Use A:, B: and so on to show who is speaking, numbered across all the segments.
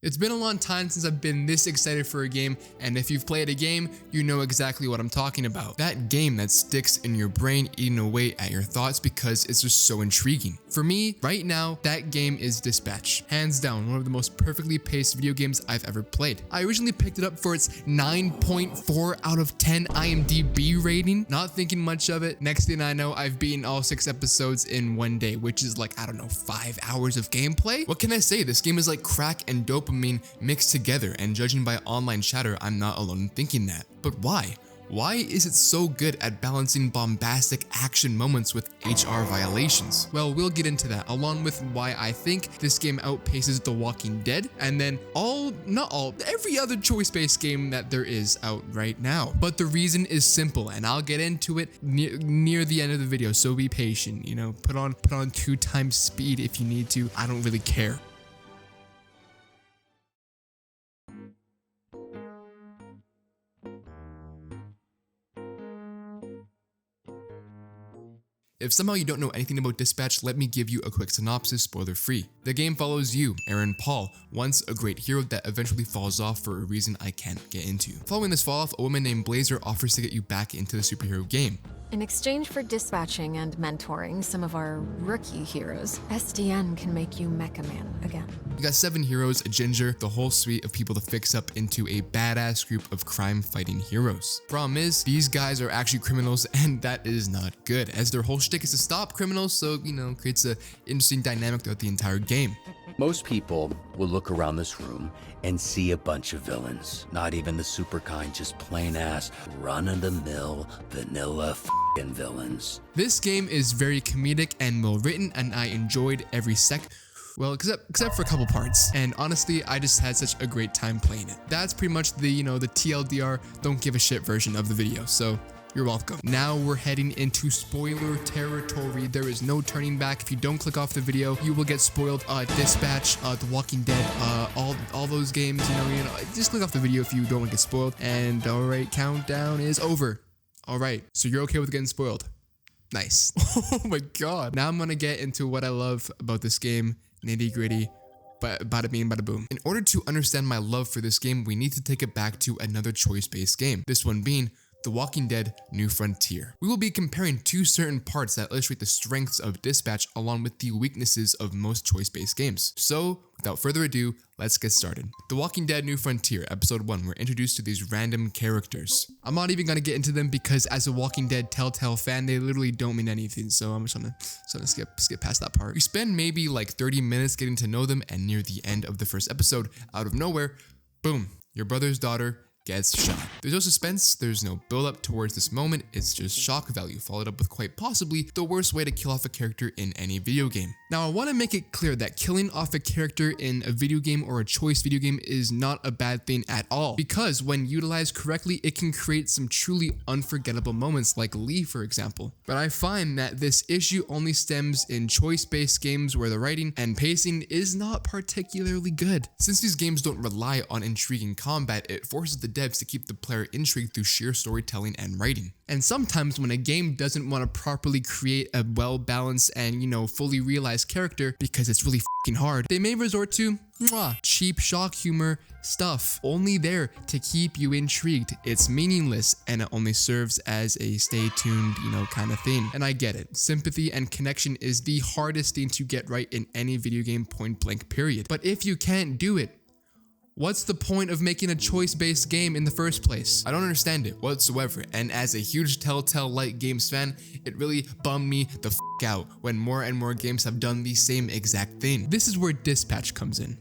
A: It's been a long time since I've been this excited for a game, and if you've played a game, you know exactly what I'm talking about. That game that sticks in your brain, eating away at your thoughts because it's just so intriguing. For me, right now, that game is Dispatch. Hands down, one of the most perfectly paced video games I've ever played. I originally picked it up for its 9.4 out of 10 IMDb rating, not thinking much of it. Next thing I know, I've beaten all 6 episodes in one day, which is like, I don't know, 5 hours of gameplay? What can I say? This game is like crack and dopamine mixed together, and judging by online chatter, I'm not alone in thinking that. But why? Why is it so good at balancing bombastic action moments with HR violations? Well, we'll get into that, along with why I think this game outpaces The Walking Dead, and then every other choice-based game that there is out right now. But the reason is simple, and I'll get into it near the end of the video, so be patient, you know, put on 2 times speed if you need to. I don't really care. If somehow you don't know anything about Dispatch, let me give you a quick synopsis, spoiler free. The game follows you, Aaron Paul, once a great hero that eventually falls off for a reason I can't get into. Following this fall off, a woman named Blazer offers to get you back into the superhero game.
B: In exchange for dispatching and mentoring some of our rookie heroes, SDN can make you Mecha Man again.
A: You got 7 heroes, a ginger, the whole suite of people to fix up into a badass group of crime-fighting heroes. Problem is, these guys are actually criminals, and that is not good, as their whole shtick is to stop criminals, so, you know, creates an interesting dynamic throughout the entire game.
C: Most people will look around this room and see a bunch of villains. Not even the super kind, just plain ass, run-of-the-mill, vanilla f***ing villains.
A: This game is very comedic and well written, and I enjoyed every well, except for a couple parts. And honestly, I just had such a great time playing it. That's pretty much the, you know, the TLDR, don't give a shit version of the video, so you're welcome. Now we're heading into spoiler territory. There is no turning back. If you don't click off the video, you will get spoiled. Dispatch, The Walking Dead, all those games, you know, just click off the video if you don't want to get spoiled. And all right, countdown is over. All right, so you're okay with getting spoiled. Nice. Oh my God. Now I'm gonna get into what I love about this game, nitty gritty. But bada bing, bada boom. In order to understand my love for this game, we need to take it back to another choice-based game. This one being The Walking Dead New Frontier. We will be comparing 2 certain parts that illustrate the strengths of Dispatch along with the weaknesses of most choice-based games. So, without further ado, let's get started. The Walking Dead New Frontier, Episode 1, we're introduced to these random characters. I'm not even gonna get into them because as a Walking Dead Telltale fan, they literally don't mean anything, so I'm just gonna skip past that part. You spend maybe like 30 minutes getting to know them, and near the end of the first episode, out of nowhere, boom, your brother's daughter gets shot. There's no suspense, there's no build up towards this moment, it's just shock value followed up with quite possibly the worst way to kill off a character in any video game. Now I want to make it clear that killing off a character in a video game or a choice video game is not a bad thing at all, because when utilized correctly, it can create some truly unforgettable moments like Lee, for example. But I find that this issue only stems in choice-based games where the writing and pacing is not particularly good. Since these games don't rely on intriguing combat, it forces the devs to keep the player intrigued through sheer storytelling and writing. And sometimes when a game doesn't want to properly create a well-balanced and, you know, fully realized character because it's really f***ing hard, they may resort to cheap shock humor stuff, only there to keep you intrigued. It's meaningless and it only serves as a stay tuned, you know, kind of thing. And I get it. Sympathy and connection is the hardest thing to get right in any video game, point blank period. But if you can't do it, what's the point of making a choice-based game in the first place? I don't understand it whatsoever, and as a huge Telltale-like games fan, it really bummed me the f*** out when more and more games have done the same exact thing. This is where Dispatch comes in.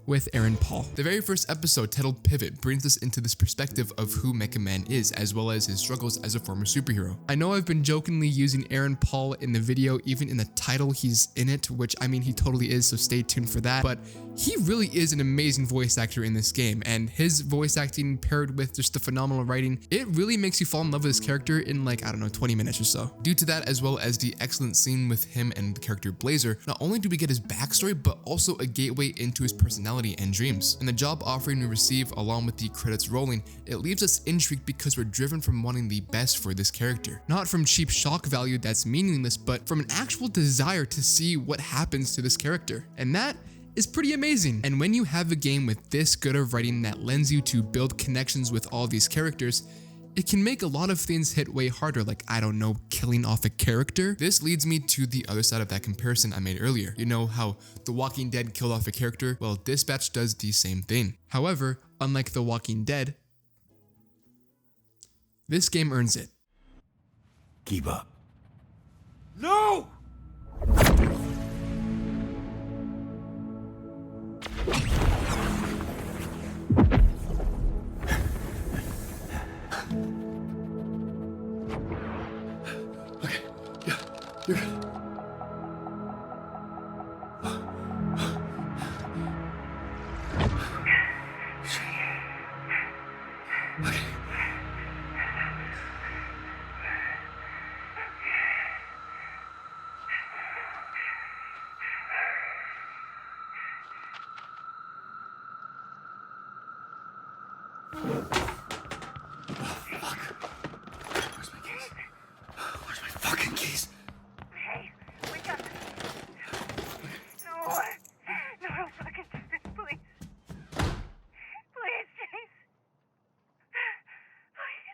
A: With Aaron Paul. The very first episode, titled Pivot, brings us into this perspective of who Mecha Man is, as well as his struggles as a former superhero. I know I've been jokingly using Aaron Paul in the video, even in the title he's in it, which I mean he totally is, so stay tuned for that, but he really is an amazing voice actor in this game, and his voice acting paired with just the phenomenal writing, it really makes you fall in love with his character in like, I don't know, 20 minutes or so. Due to that, as well as the excellent scene with him and the character Blazer, not only do we get his backstory, but also a gateway into his personality and dreams. And the job offering we receive along with the credits rolling, it leaves us intrigued because we're driven from wanting the best for this character. Not from cheap shock value that's meaningless, but from an actual desire to see what happens to this character. And that is pretty amazing. And when you have a game with this good of writing that lends you to build connections with all these characters, it can make a lot of things hit way harder, like, I don't know, killing off a character. This leads me to the other side of that comparison I made earlier. You know how The Walking Dead killed off a character? Well, Dispatch does the same thing. However, unlike The Walking Dead, this game earns it.
C: Keep up.
D: No!
C: Okay, yeah, you're good. Okay. Where's my keys? Where's my fucking keys?
E: Hey, we got this. No, don't fucking do this, please. Please, Chase. Please.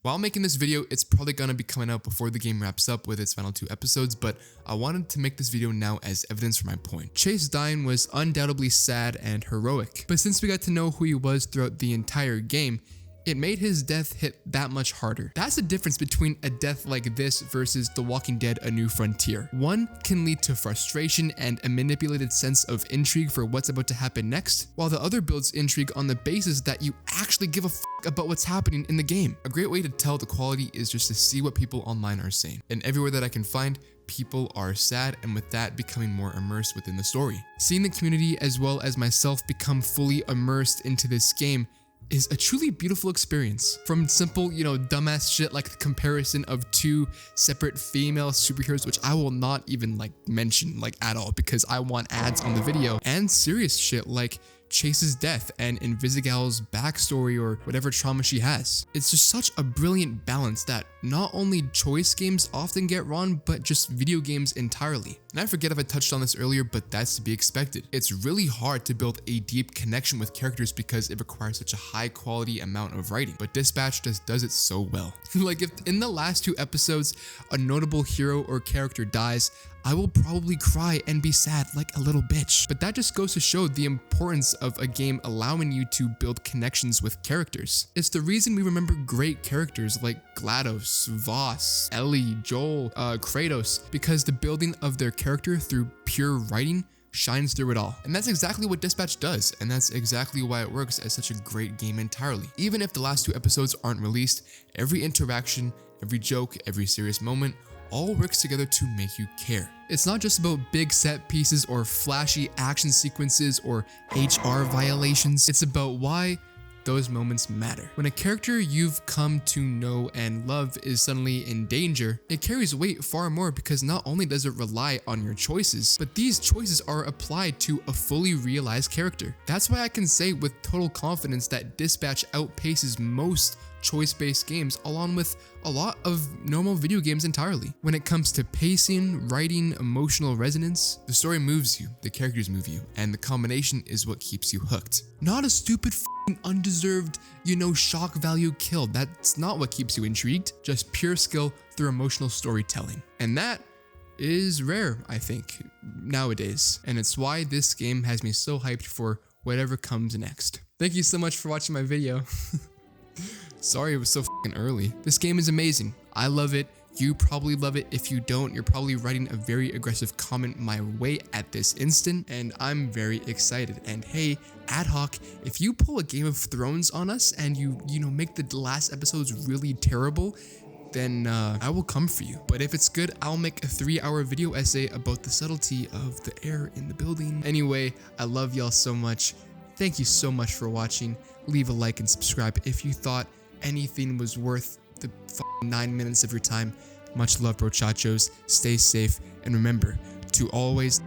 A: While making this video, it's probably gonna be coming out before the game wraps up with its final 2 episodes, but I wanted to make this video now as evidence for my point. Chase dying was undoubtedly sad and heroic, but since we got to know who he was throughout the entire game, it made his death hit that much harder. That's the difference between a death like this versus The Walking Dead: A New Frontier. One can lead to frustration and a manipulated sense of intrigue for what's about to happen next, while the other builds intrigue on the basis that you actually give a f about what's happening in the game. A great way to tell the quality is just to see what people online are saying. And everywhere that I can find, people are sad, and with that becoming more immersed within the story. Seeing the community as well as myself become fully immersed into this game is a truly beautiful experience. From simple, dumbass shit like the comparison of 2 separate female superheroes, which I will not even mention at all because I want ads on the video, and serious shit like Chase's death and Invisigal's backstory or whatever trauma she has. It's just such a brilliant balance that not only choice games often get wrong, but just video games entirely. And I forget if I touched on this earlier, but that's to be expected. It's really hard to build a deep connection with characters because it requires such a high quality amount of writing, but Dispatch just does it so well. Like if in the last 2 episodes, a notable hero or character dies, I will probably cry and be sad like a little bitch. But that just goes to show the importance of a game allowing you to build connections with characters. It's the reason we remember great characters like GLaDOS, Voss, Ellie, Joel, Kratos, because the building of their character through pure writing shines through it all. And that's exactly what Dispatch does, and that's exactly why it works as such a great game entirely. Even if the last 2 episodes aren't released, every interaction, every joke, every serious moment all works together to make you care. It's not just about big set pieces or flashy action sequences or HR violations. It's about why those moments matter. When a character you've come to know and love is suddenly in danger, it carries weight far more because not only does it rely on your choices, but these choices are applied to a fully realized character. That's why I can say with total confidence that Dispatch outpaces most choice-based games along with a lot of normal video games entirely. When it comes to pacing, writing, emotional resonance, the story moves you, the characters move you, and the combination is what keeps you hooked. Not a stupid undeserved, shock value kill. That's not what keeps you intrigued, just pure skill through emotional storytelling. And that is rare, I think, nowadays. And it's why this game has me so hyped for whatever comes next. Thank you so much for watching my video. Sorry it was so fucking early. This game is amazing. I love it. You probably love it. If you don't, you're probably writing a very aggressive comment my way at this instant, and I'm very excited. And hey, Adhoc, if you pull a Game of Thrones on us and you make the last episodes really terrible, then I will come for you. But if it's good, I'll make a 3-hour video essay about the subtlety of the air in the building. Anyway, I love y'all so much. Thank you so much for watching. Leave a like and subscribe if you thought anything was worth the 9 minutes of your time. Much love, brochachos. Stay safe, and remember to always